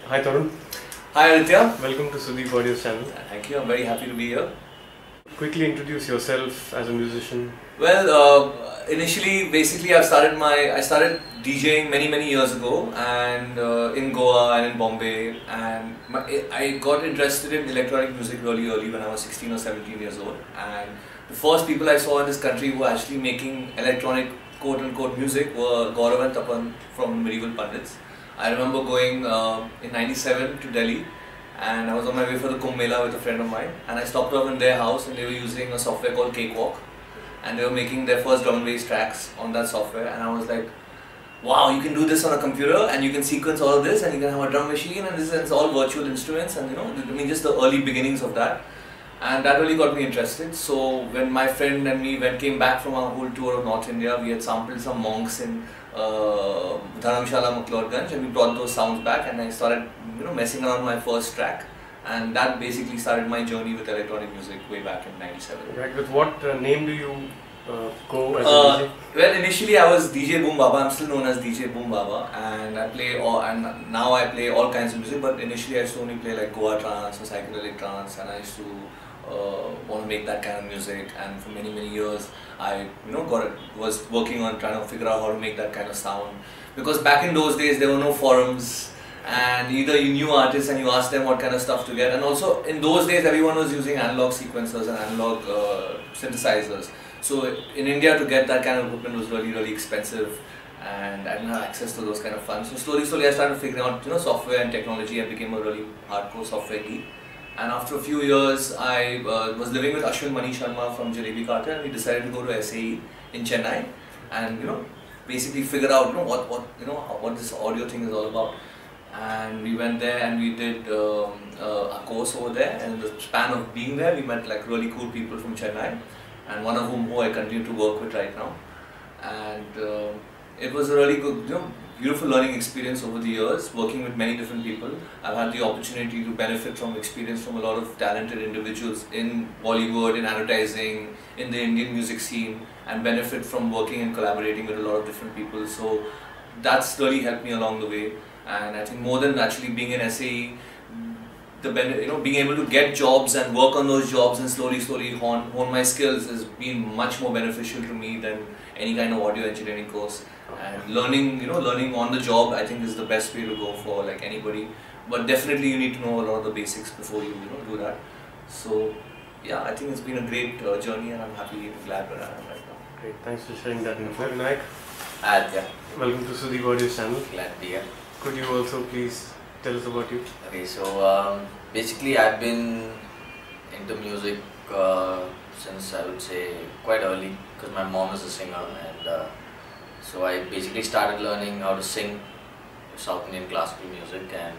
Hi Tarun, Hi Aditya. welcome to Sudeep Audio's channel. Thank you, I'm very happy to be here. Quickly introduce yourself as a musician. Well, initially, basically, I started DJing many years ago, and in Goa and in Bombay, and I got interested in electronic music really early when I was 16 or 17 years old. And the first people I saw in this country who were actually making electronic quote-unquote music were Gaurav and Tapan from Medieval Pundits. I remember going in '97 to Delhi, and I was on my way for the Kumbh Mela with a friend of mine, and I stopped off in their house, and they were using a software called Cakewalk, and they were making their first drum and bass tracks on that software, and I was like, wow, you can do this on a computer, and you can sequence all of this, and you can have a drum machine, and it's all virtual instruments, and just the early beginnings of that. And that really got me interested. So when my friend and me came back from our whole tour of North India, we had sampled some monks in Dharamshala, McLeodganj, and we brought those sounds back, and I started messing around my first track, and that basically started my journey with electronic music way back in '97. Right. With what name do you go as a DJ? Well, initially I was DJ Boom Baba. I'm still known as DJ Boom Baba, and now I play all kinds of music. But initially I used to only play like Goa trance or psychedelic trance, and I used to want to make that kind of music. And for many years I was working on trying to figure out how to make that kind of sound, because back in those days there were no forums, and either you knew artists and you asked them what kind of stuff to get, and also in those days everyone was using analog sequencers and analog synthesizers. So in India, to get that kind of equipment was really expensive, and I didn't have access to those kind of funds. So slowly I started figuring out software and technology. I became a really hardcore software geek. And after a few years, I was living with Ashwin Mani Sharma from Jalebi Carter, and we decided to go to SAE in Chennai, and basically figure out what this audio thing is all about. And we went there and we did a course over there, and in the span of being there, we met like really cool people from Chennai, and one of who I continue to work with right now. And it was a really good, beautiful learning experience over the years, working with many different people. I've had the opportunity to benefit from experience from a lot of talented individuals in Bollywood, in advertising, in the Indian music scene, and benefit from working and collaborating with a lot of different people. So that's really helped me along the way. And I think more than actually being in SAE, being able to get jobs and work on those jobs and slowly hone my skills has been much more beneficial to me than any kind of audio engineering course. And learning on the job, I think, is the best way to go for like anybody. But definitely you need to know a lot of the basics before you do that. So yeah, I think it's been a great journey, and I'm happy and glad where I am right now. Great, thanks for sharing that info. Vinayak, Yeah. welcome to Sudeep Audio's channel. Glad to be here. Could you also please tell us about you? Okay, so basically I've been into music since I would say quite early, because my mom is a singer, and so I basically started learning how to sing South Indian classical music, and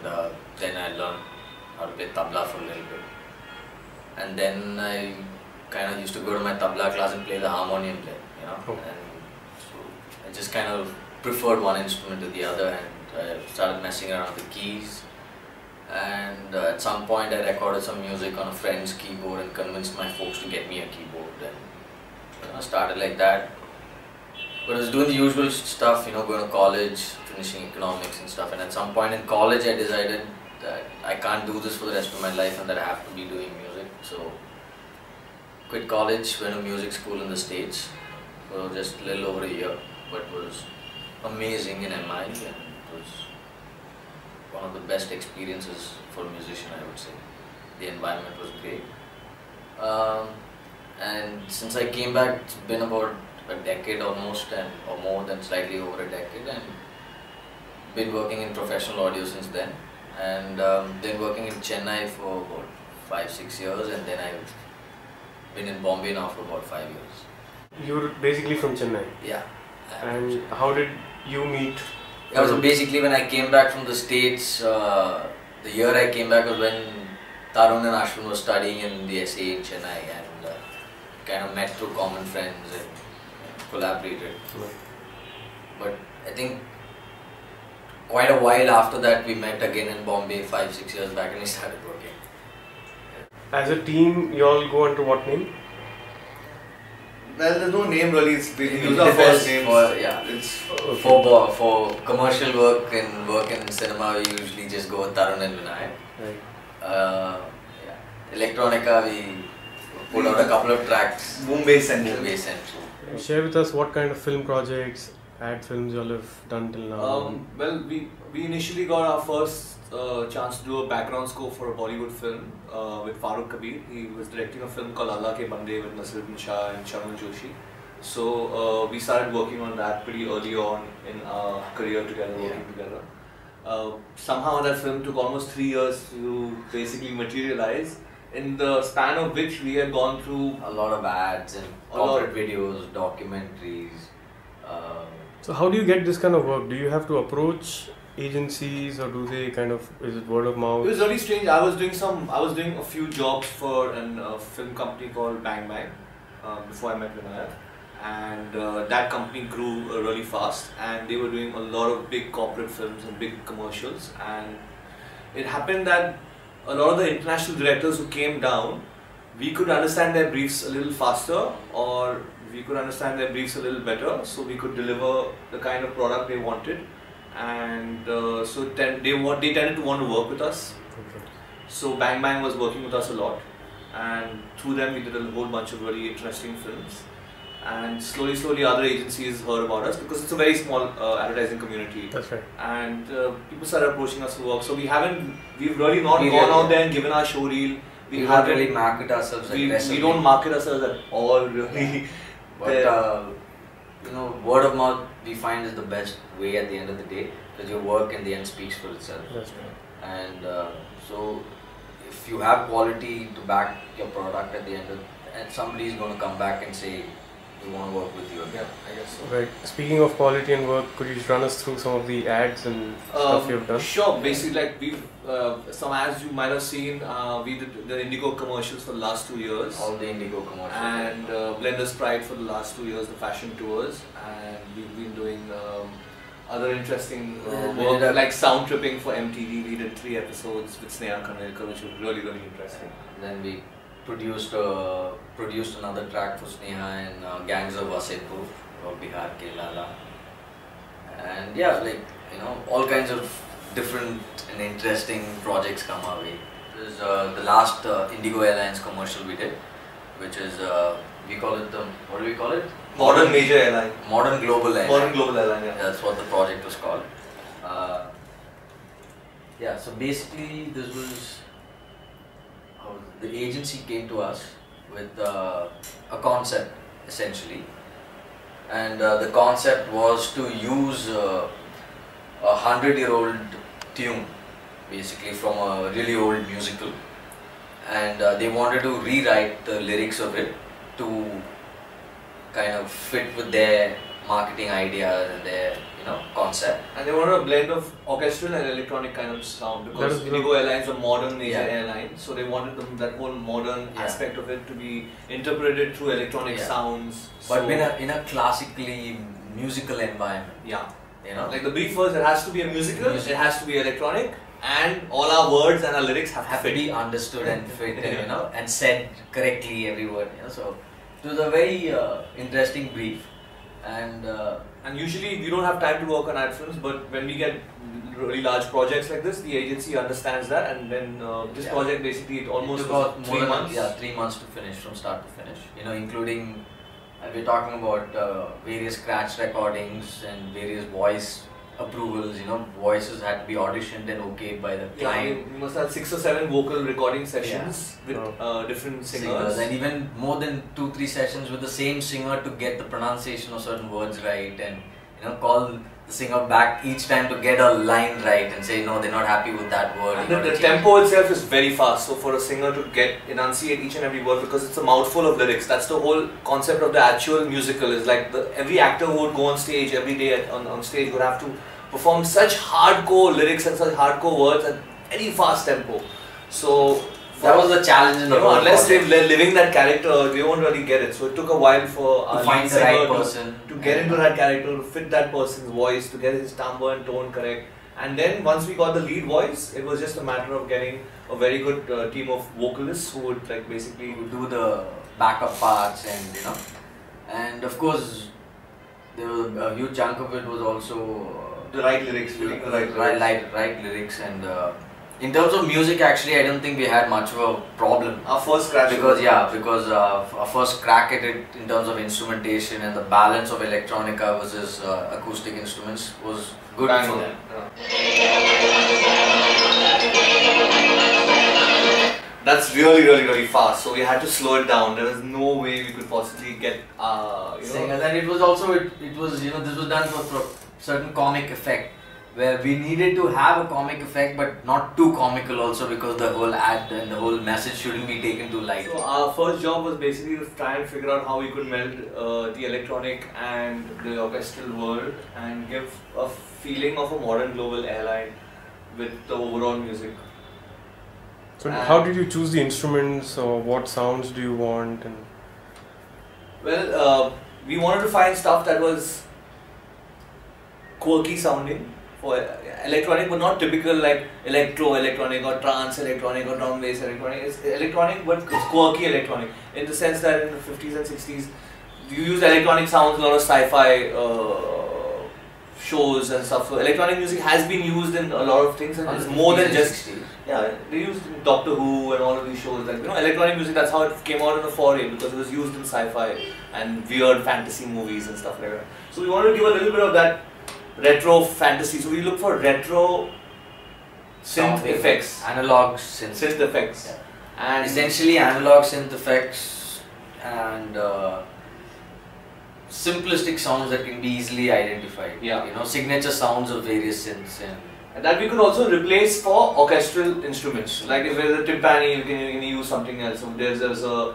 then I learned how to play tabla for a little bit, and then I kind of used to go to my tabla class and play the harmonium there, and so I just kind of preferred one instrument to the other, and I started messing around with the keys, and at some point I recorded some music on a friend's keyboard and convinced my folks to get me a keyboard, and I started like that. But I was doing the usual stuff, going to college, finishing economics and stuff, and at some point in college I decided that I can't do this for the rest of my life and that I have to be doing music. So quit college, went to music school in the States for just a little over a year, but was amazing in MI, and it was one of the best experiences for a musician, I would say. The environment was great. And since I came back, it's been about a decade almost, or more than slightly over a decade, and been working in professional audio since then, and been working in Chennai for about 5-6 years, and then I've been in Bombay now for about 5 years. You're basically from Chennai. Yeah. And how did you meet? Yeah, so basically when I came back from the States, the year I came back was when Tarun and Ashwin were studying in the SAE in Chennai, and kind of met through common friends and collaborated. But I think quite a while after that we met again in Bombay 5-6 years back, and we started working. As a team, you all go under what name? Well, there's no name really. We It use our depends first names. It's for commercial work in cinema, we usually just go with Tarun and Vinayak. Right. Electronica, we put out a couple of tracks. Bombay Central. Bombay Central. Share with us what kind of film projects, ad films you all have done till now. Well, we initially got our first chance to do a background score for a Bollywood film with Farooq Kabir. He was directing a film called Allah Ke Bande with Nasiruddin Shah and Shaman Joshi. So we started working on that pretty early on in our career together, working together. Somehow that film took almost 3 years to basically materialize, in the span of which we had gone through a lot of ads and corporate videos, documentaries. So how do you get this kind of work? Do you have to approach agencies, or do they kind of, is it word of mouth? It was really strange. I was doing a few jobs for a film company called Bang Bang before I met Vinayak, and that company grew really fast, and they were doing a lot of big corporate films and big commercials, and it happened that a lot of the international directors who came down, we could understand their briefs a little faster, or we could understand their briefs a little better, so we could deliver the kind of product they wanted, and so they tended to want to work with us. Okay. So Bang Bang was working with us a lot, and through them we did a whole bunch of really interesting films, and slowly other agencies heard about us, because it's a very small advertising community. That's right. And people started approaching us for work. So we've really not gone out there and given our show reel. We don't really market ourselves aggressively. We don't market ourselves at all, really. But word of mouth we find is the best way at the end of the day, because your work in the end speaks for itself. That's right. And so if you have quality to back your product at the end of, and somebody is going to come back and say, we want to work with you again. Yeah, I guess so. Right. Speaking of quality and work, could you run us through some of the ads and stuff you've done? Sure. Basically, like we've some ads you might have seen. We did the Indigo commercials for the last 2 years. All the Indigo commercials. And Blender's Pride for the last 2 years, the fashion tours, and we've been doing other interesting work like Sound Trippin for MTV. We did 3 episodes with Sneha Khanwalkar, which was really interesting. Then we produced another track for Sneha in Gangs of Wasseypur or Bihar Ke Lala. And yeah, all kinds of different and interesting projects come our way. This is the last Indigo Airlines commercial we did, which is we call it what do we call it? Modern Major Airline. Modern Global Airline. Modern Global Airline, yeah. That's what the project was called. Yeah, so basically this was the agency came to us with a concept essentially, and the concept was to use a 100-year-old tune basically from a really old musical, and they wanted to rewrite the lyrics of it to kind of fit with their marketing ideas and their concept. And they wanted a blend of orchestral and electronic kind of sound, because Indigo Airlines are modern major airline, so they wanted that whole modern aspect of it to be interpreted through electronic sounds. But in a classically musical environment. Yeah. Like the brief was, it has to be a musical, it has to be electronic, and all our words and our lyrics have to be understood and fit, and said correctly every word. So it was a very interesting brief, and usually we don't have time to work on ad films, but when we get really large projects like this, the agency understands that, and then this project basically it almost took was 3 months. Yeah, 3 months to finish, from start to finish. Including we're talking about various scratch recordings and various voice approvals. Voices had to be auditioned and okayed by the client. We must have 6 or 7 vocal recording sessions with different singers, and even more than 2-3 sessions with the same singer to get the pronunciation of certain words right, and call the singer back each time to get a line right and say no, they're not happy with that word. And the tempo itself is very fast, so for a singer to enunciate each and every word, because it's a mouthful of lyrics. That's the whole concept of the actual musical, is like every actor who would go on stage every day on stage would have to perform such hardcore lyrics and such hardcore words at very fast tempo. So that was the challenge in the whole unless they're living that character, they won't really get it. So it took a while for to find the right person to get into that character, to fit that person's voice, to get his timbre and tone correct. And then once we got the lead voice, it was just a matter of getting a very good team of vocalists who would basically do the backup parts and and of course there was a huge chunk of it was also The right lyrics, feeling the right lyrics. right lyrics, and in terms of music, actually, I don't think we had much of a problem. Our first crash. Because our first crack at it in terms of instrumentation and the balance of electronica versus acoustic instruments was good Bang for on. them. That's really fast. So we had to slow it down. There was no way we could possibly get, Singers, and it was also it was this was done for certain comic effect, where we needed to have a comic effect but not too comical also, because the whole ad and the whole message shouldn't be taken too light. So our first job was basically to try and figure out how we could meld the electronic and the orchestral world and give a feeling of a modern global airline with the overall music. So how did you choose the instruments, or what sounds do you want? And well, we wanted to find stuff that was quirky sounding for electronic, but not typical like electronic or trance electronic or drum bass electronic. It's electronic, but it's quirky electronic in the sense that in the 50s and 60s you use electronic sounds, a lot of sci-fi shows and stuff. So electronic music has been used in a lot of things, and it's more than just they used in Doctor Who and all of these shows. Like electronic music, that's how it came out in the foray, because it was used in sci-fi and weird fantasy movies and stuff like that. So we wanted to give a little bit of that retro fantasy. So we look for retro synth effects, analog synth effects, and essentially analog synth effects and simplistic sounds that can be easily identified. Yeah. Signature sounds of various synths, and that we could also replace for orchestral instruments. Like if there's a timpani, you can use something else. If there's a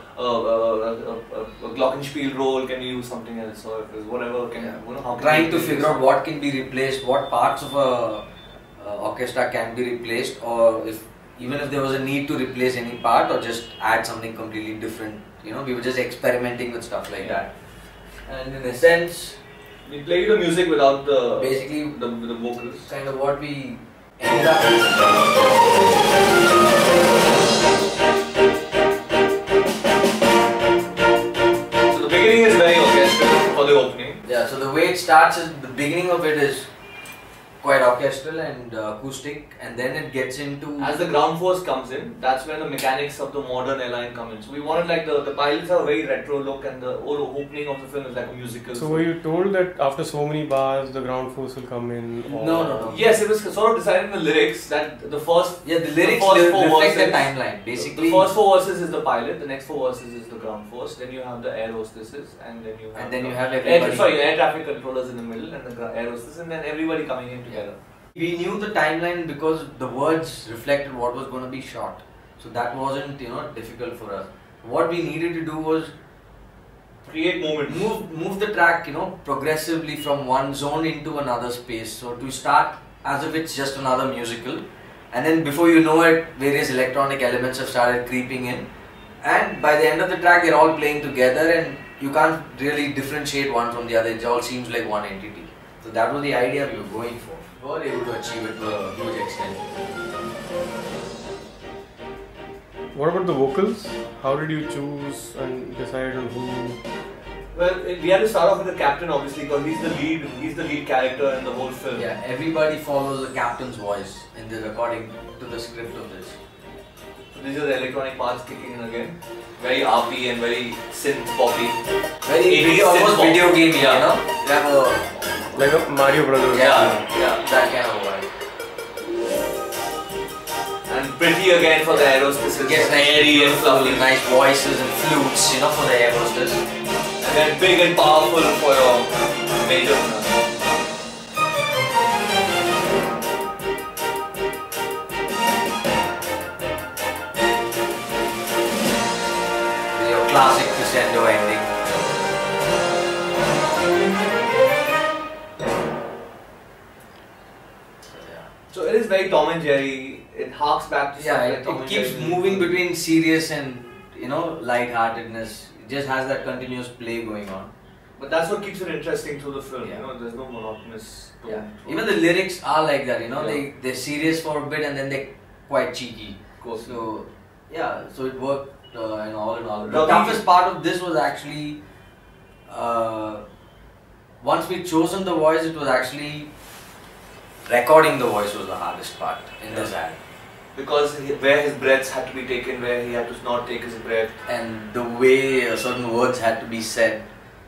glockenspiel roll, can you use something else? Or if there's whatever, how can trying to figure out what can be replaced, what parts of a orchestra can be replaced, or even if there was a need to replace any part or just add something completely different. We were just experimenting with stuff like that. And in a sense, we play the music without basically the vocals. Kind of what we ended up with. So the beginning is very orchestral for the opening. Yeah, so the way it starts is, the beginning of it is quite orchestral and acoustic, and then it gets into... As the ground force comes in, that's when the mechanics of the modern airline come in. So we wanted like the pilots have a very retro look, and the whole opening of the film is like a musical. so were you told that after so many bars the ground force will come in? Or No. Yes, it was sort of decided in the lyrics that the first... Yeah, the lyrics reflect the timeline. Basically, the first 4 verses is the pilot, the next 4 verses is the ground force, then you have the air hostesses, and then you have... air traffic controllers in the middle, and the air hostess, and then everybody coming in together. We knew the timeline because the words reflected what was going to be shot. So that wasn't, difficult for us. What we needed to do was create moments. Move the track, progressively from one zone into another space. So to start as if it's just another musical, and then before you know it, various electronic elements have started creeping in, and by the end of the track they're all playing together, and you can't really differentiate one from the other. It all seems like one entity. So that was the idea we were going for. We were able to achieve it to a huge extent. What about the vocals? How did you choose and decide on who? Well, we had to start off with the captain, obviously, because he's the lead character in the whole film. Yeah, everybody follows the captain's voice according to the script of this. So these are the electronic parts kicking in again. Very RP and very synth poppy. Very almost video game, They have like a Mario Brothers. Yeah, that kind of vibe. And pretty again for the air hostesses. Yes, airy and fluffy. Nice voices and flutes, for the air hostess. And then big and powerful for your major. Your classic crescendo ending. So it is very Tom and Jerry. It harks back to it keeps moving between serious and light-heartedness. It just has that continuous play going on. But that's what keeps it interesting through the film. There's no monotonous tone. Yeah. Even the lyrics are like that. They're serious for a bit and then they're quite cheeky. Of course. So so it worked. All in all, the toughest part of this was actually once we'd chosen the voice, it was actually recording the voice was the hardest part in this ad. Because where his breaths had to be taken, where he had to not take his breath. And the way certain words had to be said.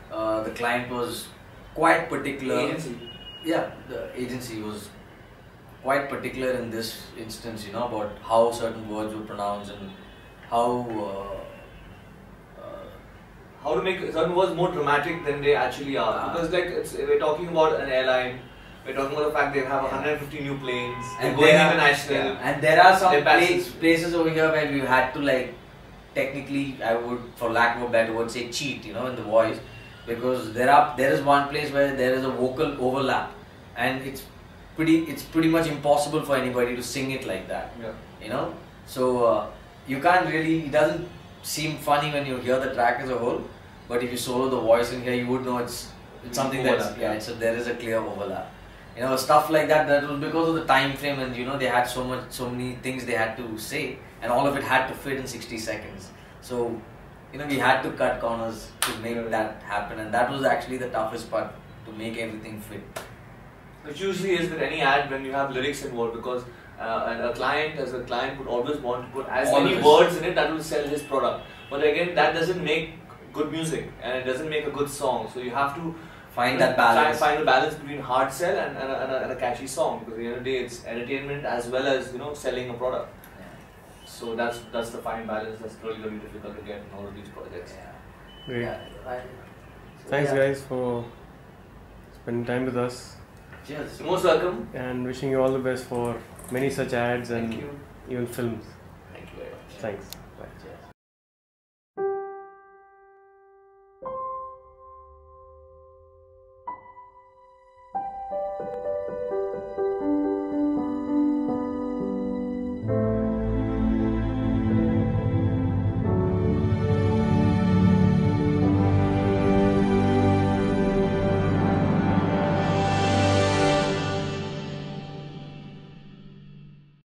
The client was quite particular. Agency. Yeah, the agency was quite particular in this instance, you know, about how certain words were pronounced and how to make certain words more dramatic than they actually are. Because like we're talking about an airline, we're talking about the fact they have 150 new planes, they're going international. Yeah. And there are some places over here where we had to like technically, I would, for lack of a better word, say cheat, you know, in the voice. Because there is one place where there is a vocal overlap, and it's pretty much impossible for anybody to sing it like that. Yeah. You know, so you can't really. It doesn't seem funny when you hear the track as a whole, but if you solo the voice in here, you would know it's something that's there is a clear overlap. You know, stuff like that. That was because of the time frame, and you know they had so many things they had to say, and all of it had to fit in 60 seconds. So, you know, we had to cut corners to make that happen, and that was actually the toughest part, to make everything fit. Which usually is with any ad when you have lyrics involved, because a client would always want to put as many words in it that will sell his product. But again, that doesn't make good music, and it doesn't make a good song. So you have to find that balance. Find a balance between hard sell and a catchy song, because at the end of the day, it's entertainment as well as, you know, selling a product. So that's the fine balance that's really difficult to get in all of these projects. Great. Yeah, Thanks guys for spending time with us. Cheers. You're most welcome. And wishing you all the best for many such ads and Thank you. even films. Thank you very much. Thanks.